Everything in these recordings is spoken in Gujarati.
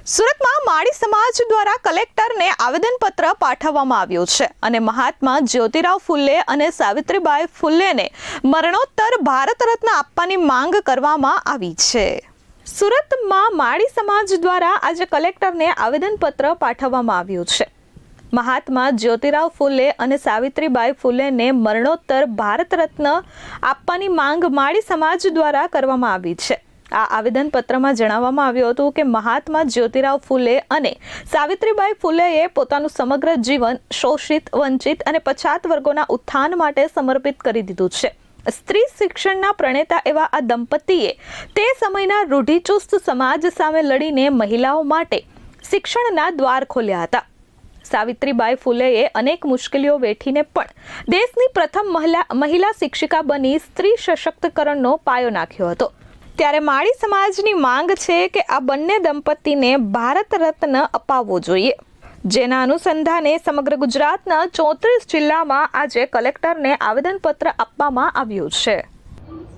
સુરતમાં માળી સમાજ દ્વારા કલેક્ટરને આવેદનપત્ર પાઠવવામાં આવ્યું છે અને મહાત્મા જ્યોતિરાવ ફુલે અને સાવિત્રીબાઈ ફુલેને મરણોત્તર ભારત રત્ન આપવાની માંગ કરવામાં આવી છે। સુરતમાં માળી સમાજ દ્વારા આજે કલેક્ટરને આવેદનપત્ર પાઠવવામાં આવ્યું છે। મહાત્મા જ્યોતિરાવ ફુલે અને સાવિત્રીબાઈ ફુલેને મરણોત્તર ભારત રત્ન આપવાની માંગ માળી સમાજ દ્વારા કરવામાં આવી છે। આ આવેદનપત્રમાં જણાવવામાં આવ્યું હતું કે મહાત્મા જ્યોતિરાવ ફુલે અને સાવિત્રીબાઈ ફુલેએ પોતાનું સમગ્ર જીવન શોષિત, વંચિત અને પછાત વર્ગોના ઉત્થાન માટે સમર્પિત કરી દીધું છે। સ્ત્રી શિક્ષણના પ્રણેતા એવા આ દંપતીએ તે સમયના રૂઢિચુસ્ત સમાજ સામે લડીને મહિલાઓ માટે શિક્ષણના દ્વાર ખોલ્યા હતા। સાવિત્રીબાઈ ફુલેએ અનેક મુશ્કેલીઓ વેઠીને પણ દેશની પ્રથમ મહિલા શિક્ષિકા બની સ્ત્રી સશક્તિકરણનો પાયો નાખ્યો હતો। ત્યારે માળી સમાજની માંગ છે કે આ બંને દંપતીને ભારત રત્ન અપાવવો જોઈએ, જેના અનુસંધાને સમગ્ર ગુજરાતના 34 જિલ્લામાં આજે કલેક્ટરને આવેદનપત્ર આપવામાં આવ્યું છે।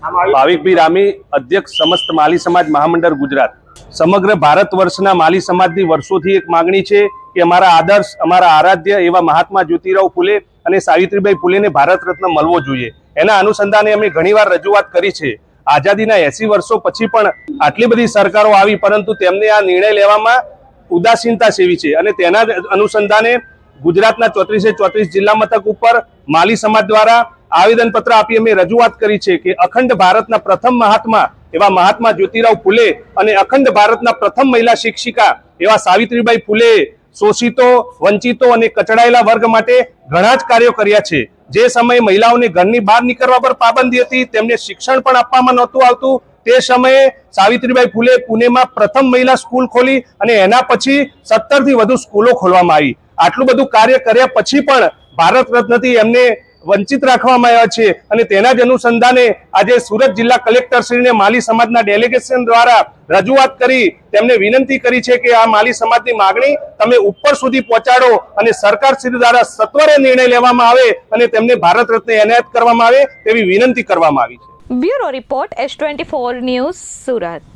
ભાવિકભાઈ રામી, અધ્યક્ષ સમસ્ત માળી સમાજ મહામંડળ ગુજરાત। સમગ્ર ભારત વર્ષના માળી સમાજની વર્ષોથી એક માંગણી છે કે અમારા આદર્શ, અમારા આરાધ્ય એવા મહાત્મા જ્યોતિરાવ ફુલે અને સાવિત્રીબાઈ ફુલેને ભારત રત્ન મળવો જોઈએ। એના અનુસંધાને અમે ઘણીવાર રજૂઆત કરી છે। આઝાદીના 80 વર્ષો પછી પણ આટલી બધી સરકારો આવી, પરંતુ તેમને આ નિર્ણય લેવામાં ઉદાસીનતા સેવી છે અને તેના અનુસંધાને ગુજરાતના 34 જિલ્લા મથક ઉપર માળી સમાજ દ્વારા આવેદનપત્ર આપી અમે રજૂઆત કરી છે કે અખંડ ભારતના પ્રથમ મહાત્મા એવા મહાત્મા જ્યોતિરાવ ફુલે અને અખંડ ભારતના પ્રથમ મહિલા શિક્ષિકા એવા સાવિત્રીબાઈ ફુલે શોષિતો, વંચિતો અને કચડાયેલા વર્ગ માટે ઘણા જ કાર્યો કર્યા છે। જે સમયે મહિલાઓને ઘરની બહાર નીકળવા પર પાબંદી હતી, તેમને શિક્ષણ પણ આપવામાં નહોતું આવતું, તે સમયે સાવિત્રીબાઈ ફુલે પુણેમાં પ્રથમ મહિલા સ્કૂલ ખોલી અને એના પછી 17 થી વધુ સ્કૂલો ખોલવામાં આવી। આટલું બધું કાર્ય કર્યા પછી પણ ભારત રત્નથી એમને વંચિત રાખવામાં આવ્યા છે અને તેના જ અનુસંધાને આજે સુરત જિલ્લા કલેક્ટરશ્રીને માળી સમાજના ડેલિગેશન દ્વારા રજૂઆત કરી તેમને વિનંતી કરી છે કે આ માળી સમાજની માગણી તમે ઉપર સુધી પહોંચાડો અને સરકારશ્રી દ્વારા સત્વરે નિર્ણય લેવામાં આવે અને તેમને ભારત રત્ન એનાયત કરવામાં આવે તેવી વિનંતી કરવામાં આવી છે। Bureau report S24 news, Surat.